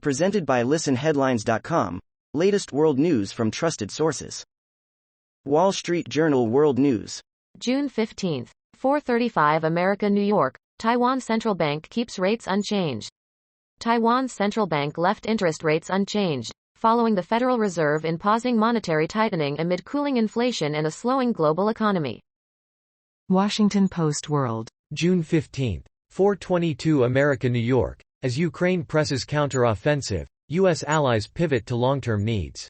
Presented by listenheadlines.com, latest world news from trusted sources. Wall Street Journal World News. June 15, 4:35 America, New York. Taiwan Central Bank keeps rates unchanged. Taiwan's central bank left interest rates unchanged, following the Federal Reserve in pausing monetary tightening amid cooling inflation and a slowing global economy. Washington Post World. June 15, 4:22 America, New York. As Ukraine presses counter-offensive, U.S. allies pivot to long-term needs.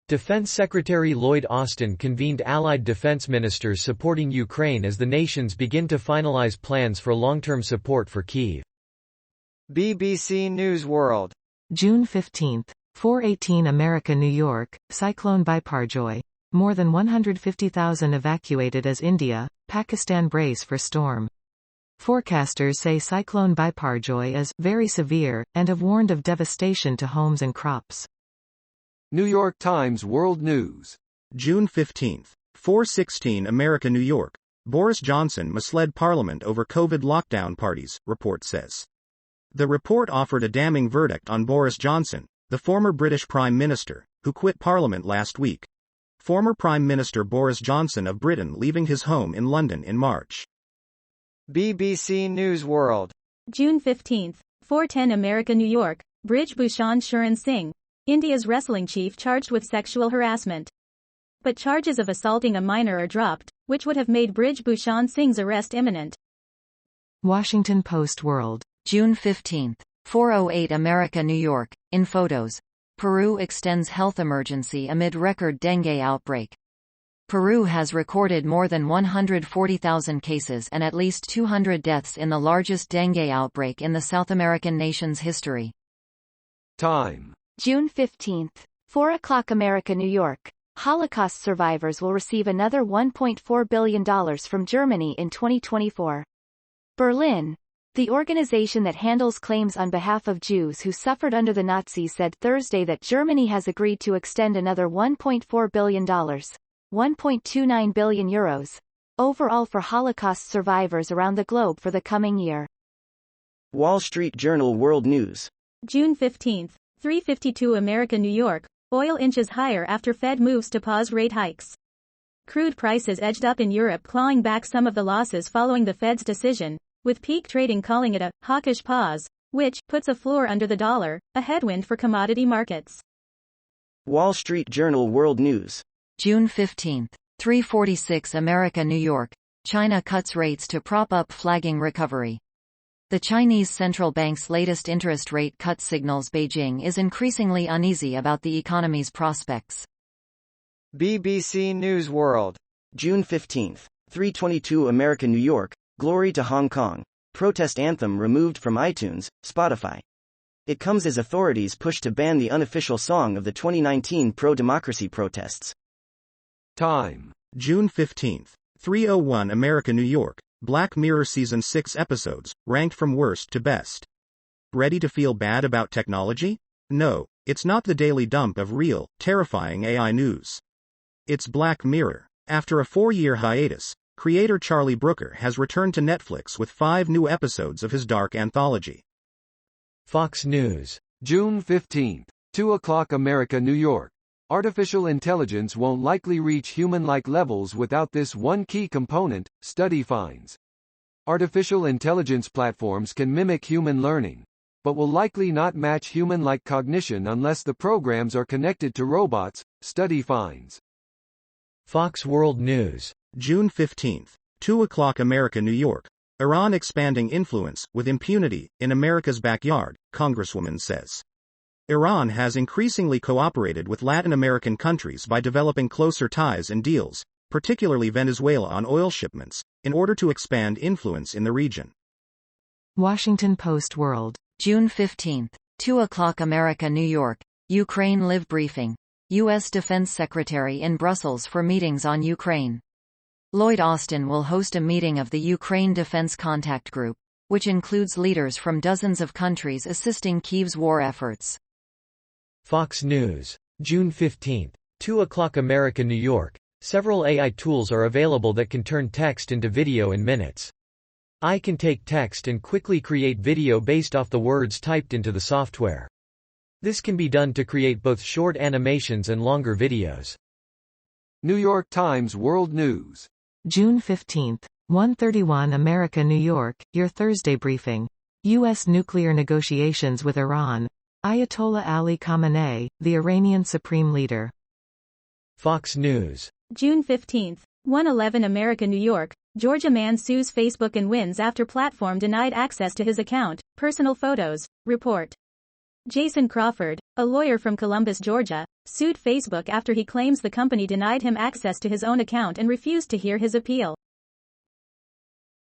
Defense Secretary Lloyd Austin convened allied defense ministers supporting Ukraine as the nations begin to finalize plans for long-term support for Kyiv. BBC News World. June 15, 4:18 America, New York. Cyclone Biparjoy. More than 150,000 evacuated as India, Pakistan brace for storm. Forecasters say Cyclone Biparjoy is very severe, and have warned of devastation to homes and crops. New York Times World News. June 15, 4:16 America, New York. Boris Johnson misled Parliament over COVID lockdown parties, report says. The report offered a damning verdict on Boris Johnson, the former British Prime Minister, who quit Parliament last week. Former Prime Minister Boris Johnson of Britain leaving his home in London in March. BBC News World. June 15, 4:10 America, New York. Brij Bhushan Sharan Singh, India's wrestling chief, charged with sexual harassment. But charges of assaulting a minor are dropped, which would have made Brij Bhushan Singh's arrest imminent. Washington Post World. June 15, 4:08 America, New York. In photos. Peru extends health emergency amid record dengue outbreak. Peru has recorded more than 140,000 cases and at least 200 deaths in the largest dengue outbreak in the South American nation's history. Time. June 15, 4:00 America, New York. Holocaust survivors will receive another $1.4 billion from Germany in 2024. Berlin. The organization that handles claims on behalf of Jews who suffered under the Nazis said Thursday that Germany has agreed to extend another $1.4 billion. 1.29 billion euros overall for Holocaust survivors around the globe for the coming year. Wall Street Journal World News. June 15, 3:52 America, New York. Oil inches higher after Fed moves to pause rate hikes. Crude prices edged up in Europe, clawing back some of the losses following the Fed's decision, with peak trading calling it a hawkish pause, which puts a floor under the dollar, a headwind for commodity markets. Wall Street Journal World News. June 15, 3:46 America, New York. China cuts rates to prop up flagging recovery. The Chinese central bank's latest interest rate cut signals Beijing is increasingly uneasy about the economy's prospects. BBC News World. June 15, 3:22 America, New York. Glory to Hong Kong. Protest anthem removed from iTunes, Spotify. It comes as authorities push to ban the unofficial song of the 2019 pro-democracy protests. Time. June 15, 3:01 America, New York. Black Mirror Season 6 episodes, ranked from worst to best. Ready to feel bad about technology? No, it's not the daily dump of real, terrifying AI news. It's Black Mirror. After a 4-year hiatus, creator Charlie Brooker has returned to Netflix with 5 new episodes of his dark anthology. Fox News. June 15, 2:00 America, New York. Artificial intelligence won't likely reach human-like levels without this one key component, study finds. Artificial intelligence platforms can mimic human learning, but will likely not match human-like cognition unless the programs are connected to robots, study finds. Fox World News. June 15, 2:00 America, New York. Iran expanding influence, with impunity, in America's backyard, Congresswoman says. Iran has increasingly cooperated with Latin American countries by developing closer ties and deals, particularly Venezuela on oil shipments, in order to expand influence in the region. Washington Post World. June 15, 2:00 America, New York. Ukraine Live Briefing. U.S. Defense Secretary in Brussels for meetings on Ukraine. Lloyd Austin will host a meeting of the Ukraine Defense Contact Group, which includes leaders from dozens of countries assisting Kyiv's war efforts. Fox News. June 15, 2:00 America, New York. Several AI tools are available that can turn text into video in minutes. I can take text and quickly create video based off the words typed into the software. This can be done to create both short animations and longer videos. New York Times World News. June 15. 1:31 America New York, your Thursday briefing. U.S. nuclear negotiations with Iran. Ayatollah Ali Khamenei, the Iranian supreme leader. Fox News. June 15. 1:11 America New York, Georgia man sues Facebook and wins after platform denied access to his account, personal photos, report. Jason Crawford, a lawyer from Columbus, Georgia, sued Facebook after he claims the company denied him access to his own account and refused to hear his appeal.